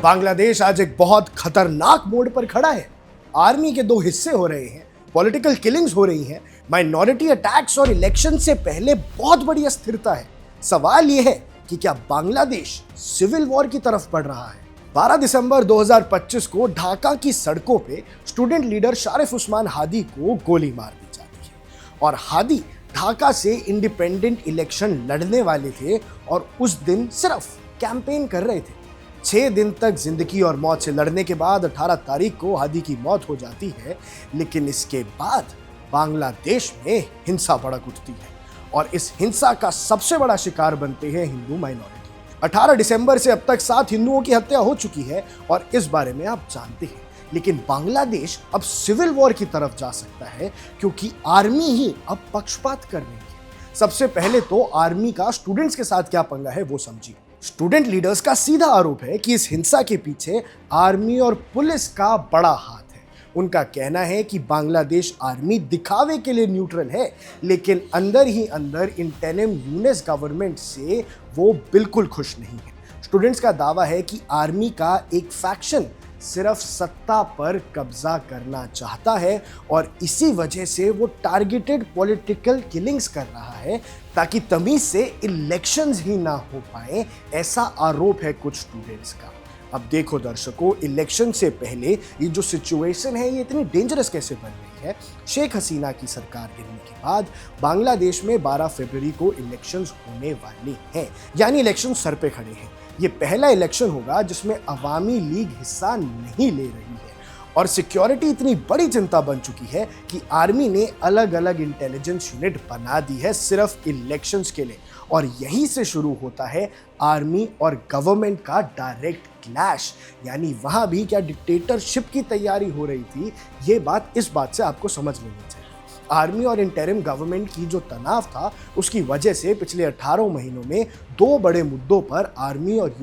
बांग्लादेश आज एक बहुत खतरनाक मोड़ पर खड़ा है। आर्मी के दो हिस्से हो रहे हैं, पॉलिटिकल किलिंग्स हो रही हैं, माइनॉरिटी अटैक्स और इलेक्शन से पहले बहुत बड़ी अस्थिरता है। सवाल यह है कि क्या बांग्लादेश सिविल वॉर की तरफ बढ़ रहा है? 12 दिसंबर 2025 को ढाका की सड़कों पे स्टूडेंट लीडर शारिफ उस्मान हादी को गोली मार दी जाती है और हादी ढाका से इंडिपेंडेंट इलेक्शन लड़ने वाले थे और उस दिन सिर्फ कैंपेन कर रहे थे। 6 दिन तक जिंदगी और मौत से लड़ने के बाद 18 तारीख को हादी की मौत हो जाती है, लेकिन इसके बाद बांग्लादेश में हिंसा भड़क उठती है और इस हिंसा का सबसे बड़ा शिकार बनते हैं हिंदू माइनॉरिटी। 18 दिसंबर से अब तक 7 हिंदुओं की हत्या हो चुकी है और इस बारे में आप जानते हैं, लेकिन बांग्लादेश अब सिविल वॉर की तरफ जा सकता है क्योंकि आर्मी ही अब पक्षपात कर रही है। सबसे पहले तो आर्मी का स्टूडेंट्स के साथ क्या पंगा है वो समझिए। स्टूडेंट लीडर्स का सीधा आरोप है कि इस हिंसा के पीछे आर्मी और पुलिस का बड़ा हाथ है। उनका कहना है कि बांग्लादेश आर्मी दिखावे के लिए न्यूट्रल है, लेकिन अंदर ही अंदर इंटरिम यूनिस गवर्नमेंट से वो बिल्कुल खुश नहीं है। स्टूडेंट्स का दावा है कि आर्मी का एक फैक्शन सिर्फ सत्ता पर कब्जा करना चाहता है और इसी वजह से वो टारगेटेड पॉलिटिकल किलिंग्स कर रहा है ताकि तमीज से इलेक्शंस ही ना हो पाए, ऐसा आरोप है कुछ स्टूडेंट्स का। अब देखो दर्शकों, इलेक्शन से पहले ये जो सिचुएशन है ये इतनी डेंजरस कैसे बन रही है। शेख हसीना की सरकार गिरने के बाद बांग्लादेश में 12 फरवरी को इलेक्शंस होने वाले हैं, यानी इलेक्शन सर पे खड़े हैं। ये पहला इलेक्शन होगा जिसमें अवामी लीग हिस्सा नहीं ले रही है और सिक्योरिटी इतनी बड़ी चिंता बन चुकी है कि आर्मी ने अलग अलग इंटेलिजेंस यूनिट बना दी है सिर्फ इलेक्शंस के लिए और यहीं से शुरू होता है आर्मी और गवर्नमेंट का डायरेक्ट क्लैश। यानी वहां भी क्या डिक्टेटरशिप की तैयारी हो रही थी, ये बात इस बात से आपको समझ लेनी चाहिए। आर्मी और इंटरिम गवर्नमेंट की जो तनाव था उसकी वजह से पिछले 18 महीनों में 2 बड़े मुद्दों पर आर्मी और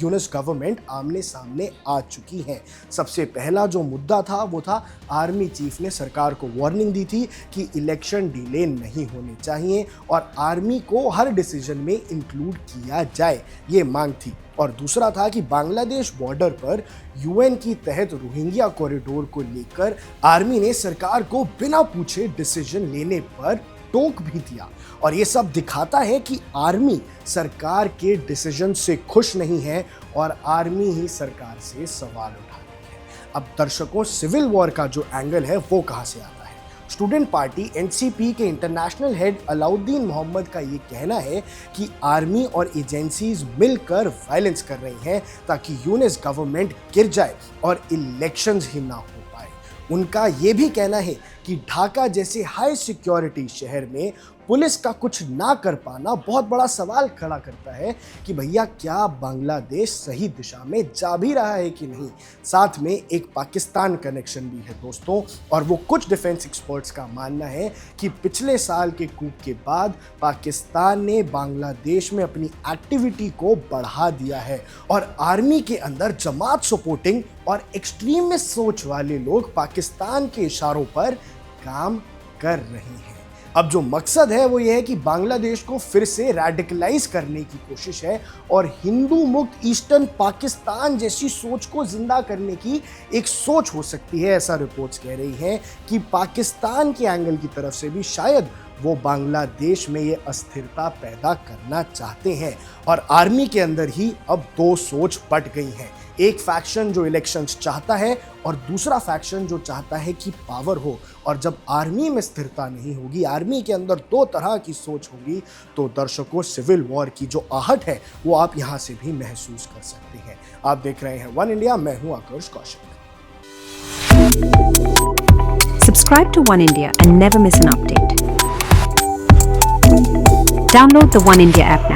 यूनिस गवर्नमेंट आमने सामने आ चुकी हैं। सबसे पहला जो मुद्दा था वो था आर्मी चीफ ने सरकार को वार्निंग दी थी कि इलेक्शन डिले नहीं होने चाहिए और आर्मी को हर डिसीजन में इंक्लूड किया जाए, ये मांग थी। और दूसरा था कि बांग्लादेश बॉर्डर पर यूएन की तहत रोहिंग्या कॉरिडोर को लेकर आर्मी ने सरकार को बिना पूछे डिसीजन लेने पर टोक भी दिया और ये सब दिखाता है कि आर्मी सरकार के डिसीजन से खुश नहीं है और आर्मी ही सरकार से सवाल उठा रही है। अब दर्शकों, सिविल वॉर का जो एंगल है वो कहां से आता है? स्टूडेंट पार्टी एनसीपी के इंटरनेशनल हेड अलाउद्दीन मोहम्मद का ये कहना है कि आर्मी और एजेंसीज मिलकर वायलेंस कर रही हैं ताकि यूनिस गवर्नमेंट गिर जाए और इलेक्शंस ही ना हो पाए। उनका ये भी कहना है कि ढाका जैसे हाई सिक्योरिटी शहर में पुलिस का कुछ ना कर पाना बहुत बड़ा सवाल खड़ा करता है कि भैया क्या बांग्लादेश सही दिशा में जा भी रहा है कि नहीं। साथ में एक पाकिस्तान कनेक्शन भी है दोस्तों, और वो कुछ डिफेंस एक्सपर्ट्स का मानना है कि पिछले साल के कूप के बाद पाकिस्तान ने बांग्लादेश में अपनी एक्टिविटी को बढ़ा दिया है और आर्मी के अंदर जमात सपोर्टिंग और एक्सट्रीमिस्ट सोच वाले लोग पाकिस्तान के इशारों पर काम कर रहे हैं। अब जो मकसद है वो ये है कि बांग्लादेश को फिर से रेडिकलाइज करने की कोशिश है और हिंदू मुक्त ईस्टर्न पाकिस्तान जैसी सोच को जिंदा करने की एक सोच हो सकती है। ऐसा रिपोर्ट्स कह रही हैं कि पाकिस्तान के एंगल की तरफ से भी शायद वो बांग्लादेश में ये अस्थिरता पैदा करना चाहते हैं और आर्मी के अंदर ही अब 2 सोच बट गई हैं। एक फैक्शन जो इलेक्शंस चाहता है और दूसरा फैक्शन जो चाहता है कि पावर हो, और जब आर्मी में स्थिरता नहीं होगी, आर्मी के अंदर 2 तरह की सोच होगी, तो दर्शकों सिविल वॉर की जो आहट है वो आप यहाँ से भी महसूस कर सकते हैं। आप देख रहे हैं वन इंडिया, मैं हूँ आकर्ष Kaushik. Subscribe to One India and never miss an update. Download the One India app now.